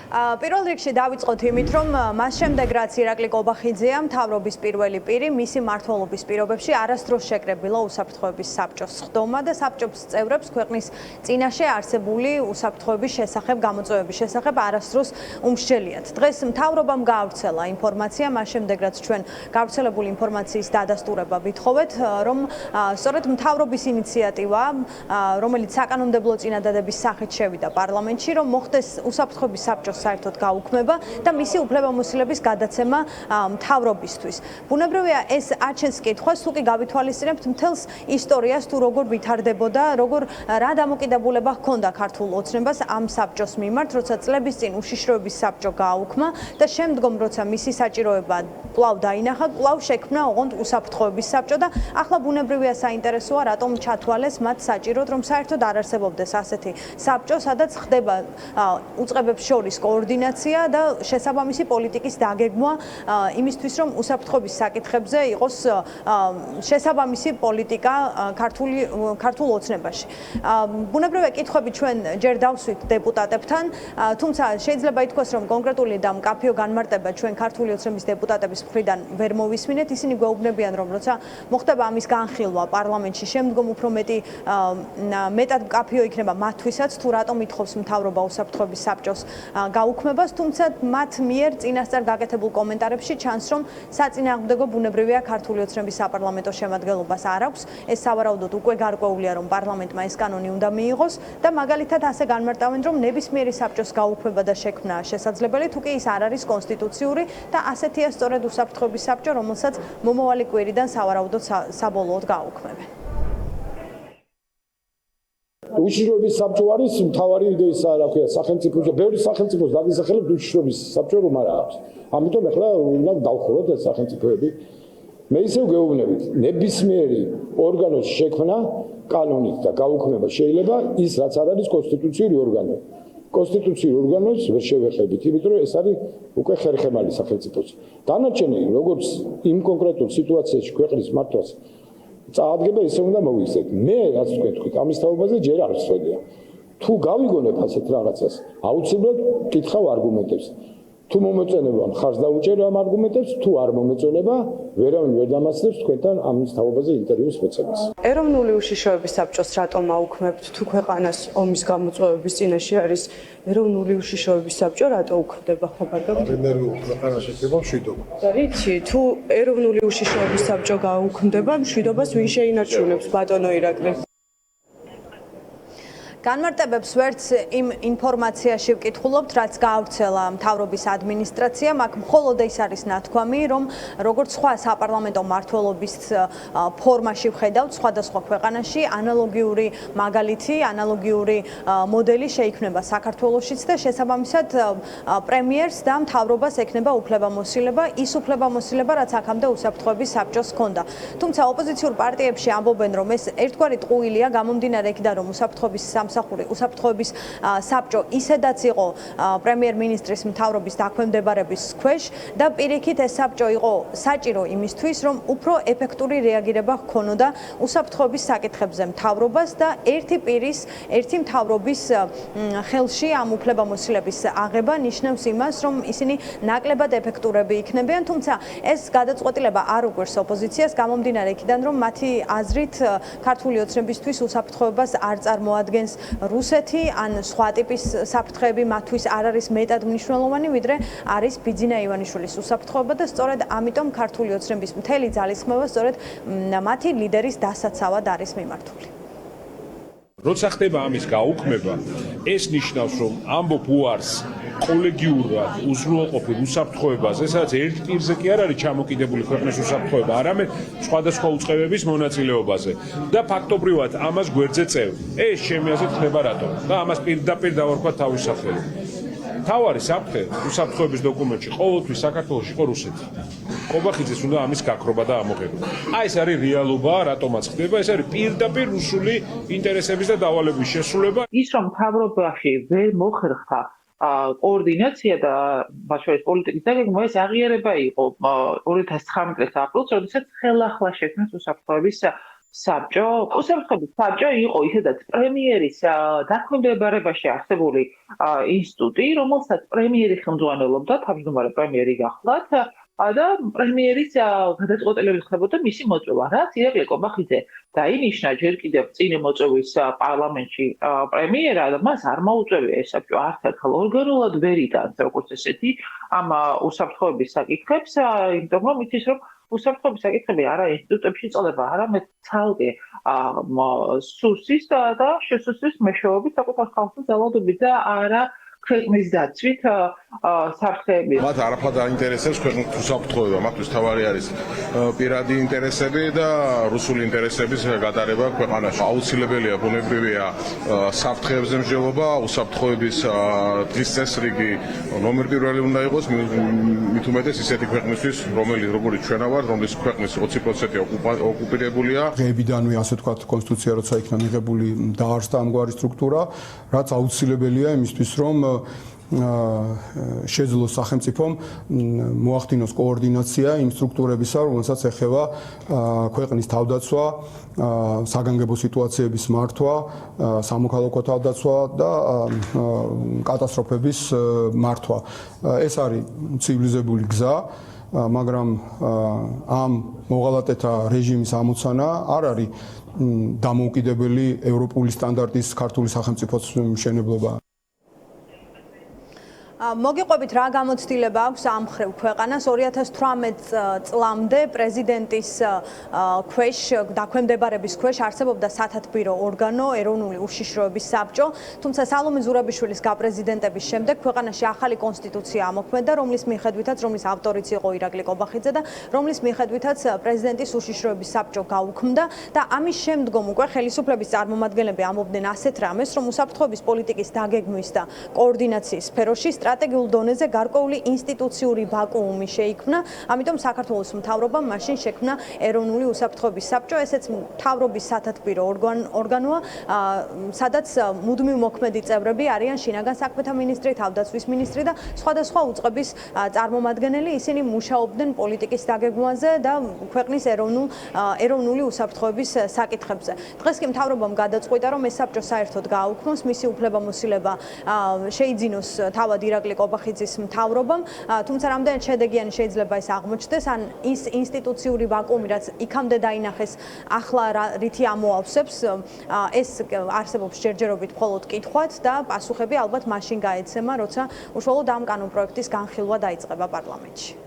პირველ რიგში დავიწყოთ იმით, რომ მას შემდეგ რაც ირაკლი კობახიძეა მთავრობის პირველი პირი, მისი მმართველობის პირობებში არასდროს შეკრებილა უსაფრთხოების საბჭოს ხდომა და საბჭოს წევრებს ქვეყნის წინაშე არსებული უსაფრთხოების შესახებ გამოწვევების შესახებ არასდროს უმსჯელიათ. დღეს მთავრობამ გაავრცელა ინფორმაცია, მას შემდეგ რაც ჩვენ გავრცელებული ინფორმაციის დადასტურება ვითხოვეთ, რომ სწორედ მთავრობის ინიციატივა, რომელიც საკანონმდებლო წინადადების სახით შევიდა პარლამენტში, რომ მოხდეს უსაფრთხოების საბჭოს საერთოდ გაუქმება და მისი უფლებამოსილების გადაცემა მთავრობისთვის. ბუნებრივია ეს აჩენს კითხვას, თუ კი გავითვალისწინებთ მთელს ისტორიას, თუ როგორ ვითარდებოდა, რა დამოკიდებულება ჰქონდა ქართულ ოცნებას ამ საბჭოს მიმართ, როცა წლების წინ უშიშროების საბჭო გააუქმა და შემდგომ როცა მისი საჭიროება კვლავ დაინახა, კვლავ შექმნა ოღონდ უსაფრთხოების საბჭო და ახლა ბუნებრივია საინტერესოა, რატომ ჩათვალეს მათ საჭიროდ, რომ საერთოდ არ არსებობდეს ასეთი საბჭო, სადაც ხდება უწყებებს შორის კოორდინაცია და შესაბამისი პოლიტიკის დაგეგმვა იმისთვის, რომ უსაფრთხოების საკითხებზე იყოს შესაბამისი პოლიტიკა ქართულ ოცნებაში. ბუნებრივია კითხვები ჩვენ ჯერ დავსვით დეპუტატებთან, თუმცა შეიძლება ითქვას, რომ კონკრეტული და მკაფიო განმარტება ჩვენ ქართული ოცნების დეპუტატების მხრიდან ვერ მოვისმინეთ. ისინი გვეუბნებიან, რომ როცა მოხდება ამის განხილვა პარლამენტში, შემდგომ უფრო მეტად მკაფიო იქნება მათთვისაც, თუ რატომ ითხოვს მთავრობა უსაფრთხოების საბჭოს გაუქმებას, თუმცა მათ მიერ წინასწარ გაკეთებულ კომენტარებში ჩანს, რომ საწინააღმდეგო ბუნებრივია ქართული ოცნების საპარლამენტო შემადგენლობას არ აქვს. ეს სავარაუდოდ უკვე გარკვეულია, რომ პარლამენტმა ეს კანონი უნდა მიიღოს და მაგალითად ასე განმარტავენ, რომ ნებისმიერი საბჭოს გაუქმება და შექმნა შესაძლებელი, თუ კი ის არ არის კონსტიტუციური და ასეთია სწორედ უსაფრთხოების საბჭო, რომელსაც მომავალი კვირიდან სავარაუდოდ საბოლოოდ გააუქმებენ. უშიშროების საბჭო არის მთავარი იდეისა, რა ქვია, სახელმწიფოში, ბევრი სახელმწიფოს დაგისახელებს უშიშროების საბჭო რომ არ აქვს. ამიტომ ახლა უნდა დავხუროთ ეს სახელმწიფოები. მე ისევ გეუბნებით, ნებისმიერი ორგანოს შექმნა კანონით და გაუქმება შეიძლება ის, რაც არ არის კონსტიტუციური ორგანო. კონსტიტუციურ ორგანოს ვერ შევეხებით, იმიტომ რომ ეს არის უკვე ხერხემალი სახელმწიფოს. დანარჩენი, როგორც იმ კონკრეტულ სიტუაციაში ქვეყნის მართვას წაადგება, ისე უნდა მოვიქცეთ. მე რაც თქვით, ამის თაობაზე ჯერ არ ვსვენია. თუ გავიგონებ ასეთ რაღაცას, აუცილებლად კითხავ არგუმენტებს. თუ მომეწონება მხარს დაუჭერე ამ არგუმენტებს, თუ არ მომეწონება, ვერავინ ვერ დამასწრებს თქვენთან ამის თაობაზე ინტერვიუს მოწებას. ეროვნული უშიშროების საბჭოს რატომ აუქმებთ, თუ ქვეყანას ომის გამოწვევების წინაშე არის ეროვნული უშიშროების საბჭო, რატო უქმდება ხობარ გაგვიჩნდა? ენერგიული ქვეყანაში ხდება მშვიდობა. და რითი, თუ ეროვნული უშიშროების საბჭო გაუქმდება, მშვიდობას ვინ შეინარჩუნებს, ბატონო ირაკლი? განმარტებებს ვერც იმ ინფორმაციაში ვკითხულობთ, რაც გაავრცელა მთავრობის ადმინისტრაციამ, აქ მხოლოდ ის არის ნათქვამი, რომ როგორც სხვა საპარლამენტო მმართველობის ფორმაში ვხედავთ სხვადასხვა ქვეყანაში, ანალოგიური მაგალითი, ანალოგიური მოდელი შეიქმნება საქართველოშიც და შესაბამისად პრემიერს და მთავრობას ექნება უფლებამოსილება, ის უფლებამოსილება, რაც აქამდე უსაფრთხოების საბჭოს ჰქონდა. თუმცა ოპოზიციურ პარტიებში ამბობენ, რომ ეს ერთგვარი ტყუილია, გამომდინარე იქიდან, რომ უსაფრთხოების საბჭო ისედაც იყო პრემიერ-მინისტრის მთავრობის დაქვემდებარების ქვეშ და პირიქით ეს საბჭო იყო საჭირო იმისთვის, რომ უფრო ეფექტური რეაგირება ჰქონოდა უსაფრთხოების საკითხებზე მთავრობას და ერთი მთავრობის ხელში ამ უფლებამოსილების აღება ნიშნავს იმას, რომ ისინი ნაკლებად ეფექტურები იქნებიან, თუმცა ეს გადაწყვეტილება არ უყვარს ოპოზიციას, გამომდინარე იქიდან, რომ მათი აზრით ქართული ოცნებისთვის უსაფრთხოებას არ წარმოადგენს რუსეთი ან სხვა ტიპის საფრთხეები მათთვის არ არის მეტად მნიშვნელოვანი, ვიდრე არის ბიძინა ივანიშვილის უსაფრთხოება და სწორედ ამიტომ ქართული ოცნების მთელი ძალისხმევა სწორედ მათი ლიდერის დასაცავად არის მიმართული. როცა ხდება ამის გაუქმება, ეს ნიშნავს, რომ ამბობ უარს კოლეგიურად უზრუნველყოფილ უსაფრთხოებაზე, სადაც ერთ პირზე კი არ არის ჩამოკიდებული ქვეყნის უსაფრთხოება, არამედ სხვადასხვა უწყებების მონაწილეობაზე და ფაქტობრივად ამას გვერდზე წევ. ეს ჩემი აზრით ხდება რატომ? და ამას პირდაპირ დავარქვა თავის სახელით. თავარი საფრთხე უსაფრთხოების დოკუმენტში ყოველთვის საქართველოში იყო რუსეთი. კობახიძეს უნდა ამის გაქრობა და ამოღება. აი ეს არის რეალობა, რატომაც ხდება, ეს არის პირდაპირ რუსული ინტერესების და დავალების შესრულება. ის რომ მთავრობაში ვერ მოხერხდა კოორდინაცია და მათ შორის პოლიტიკის დაგეგმვა, ეს აღიარება იყო 2019 წლის აპრილს, როდესაც ხელახლა შექმნეს უსაფრთხოების საბჭო, უსაფრთხოების საბჭო იყო ისედაც პრემიერის დაქვემდებარებაში არსებული ინსტიტუტი, რომელსაც პრემიერი ხელმძღვანელობდა, თავმჯდომარე პრემიერი გახლდათ და პრემიერის გადაწყვეტილებით ხდებოდა მისი მოწვევა, რაც ირაკლი კობახიძე დაინიშნა ჯერ კიდევ წინ მოწვევის პარლამენტში პრემიერა და მას არ მოუწევია ეს საბჭო არც ერთხელ ორგანულად ვერ იტანს როგორც ესეთი ამ უსაფრთხოების საკითხებს, იმიტომ რომ იცის რომ უსაფრთხოების საკითხები არა ინსტიტუტებში წოდება, არამედ ცალკე სუსის და შესუსის მეშვეობით საკუთარ ხალხის ძალადობით და არა ქვეყნის დაცვით საფრთხეები. მათ არაფრად აინტერესებს ქვეყნის უსაფრთხოება, მათთვის თავარი არის პირადი ინტერესები და რუსული ინტერესების გადარება ქვეყანაში. აუცილებელია ბუნებრივია საფრთხეებზე მსჯელობა, უსაფრთხოების დღის წესრიგი ნომერ პირველი უნდა იყოს, მით უმეტეს ისეთი ქვეყნისთვის, როგორც ჩვენა ვართ, რომლის ქვეყნის 20% ოკუპირებულია. დღეებიდანვე ასე ვთქვათ, კონსტიტუცია როცა იქნა მიღებული, დაარსდა ამგვარი სტრუქტურა, რაც აუცილებელია იმისთვის, რომ შეძლოს სახელმწიფომ მოახდინოს კოორდინაცია იმ სტრუქტურებისა, რომელსაც ეხება ქვეყნის თავდაცვა, საგანგებო სიტუაციების მართვა, სამოქალაქო თავდაცვა და კატასტროფების მართვა. ეს არის ცივილიზებული გზა, მაგრამ ამ მოღალატეთა რეჟიმის ამოცანა არ არის დამოუკიდებელი ევროპული სტანდარტის ქართული სახელმწიფოს მშენებლობა. მოგიყვებით რა გამოცდილება აქვს ამ მხრივ ქვეყანას 2018 წლამდე პრეზიდენტის ქვეშ დაქვემდებარების ქვეშ არსებობდა სათათბირო ორგანო ეროვნული უშიშროების საბჭო, თუმცა სალომე ზურაბიშვილის გაპრეზიდენტების შემდეგ ქვეყანაში ახალი კონსტიტუცია ამოქმედა, რომლის ავტორიც იყო ირაკლი კობახიძე და რომლის მიხედვითაც პრეზიდენტის უშიშროების საბჭო გაუქმდა და ამის შემდგომ უკვე ხელისუფლების წარმომადგენლები ამობდნენ ასეთ რამეს, რომ უსაფრთხოების პოლიტიკის დაგეგმვის და კოორდინაციის სფეროში სტრატეგიულ დონეზე გარკვეული ინსტიტუციური ვაკუუმი შეიქმნა, ამიტომ საქართველოს მთავრობამ მაშინ შექმნა ეროვნული უსაფრთხოების საბჭო, ესეც მთავრობის სათათბირო ორგანოა, სადაც მუდმივ მოქმედი წევრები არიან შინაგან საქმეთა მინისტრი, თავდაცვის მინისტრი და სხვადასხვა უწყების წარმომადგენელი, ისინი მუშაობდნენ პოლიტიკის დაგეგმვაზე და ქვეყნის ეროვნული უსაფრთხოების საკითხებზე. დღეს კი მთავრობამ გადაწყვიტა, რომ ეს საბჭო საერთოდ გააუქმოს, მისი უფლებამოსილება შეიძინოს თავად ირაკლი კობახიძის მთავრობამ, თუმცა რამდენად შედეგიანი შეიძლება ეს აღმოჩნდეს, ან ის ინსტიტუციური ვაკუუმი, რაც იქამდე დაინახეს, ახლა რითი ამოავსებს, ეს არსებობს ჯერჯერობით მხოლოდ კითხვად და პასუხები ალბათ მაშინ გაეცემა, როცა უშუალოდ ამ კანონპროექტის განხილვა დაიწყება პარლამენტში.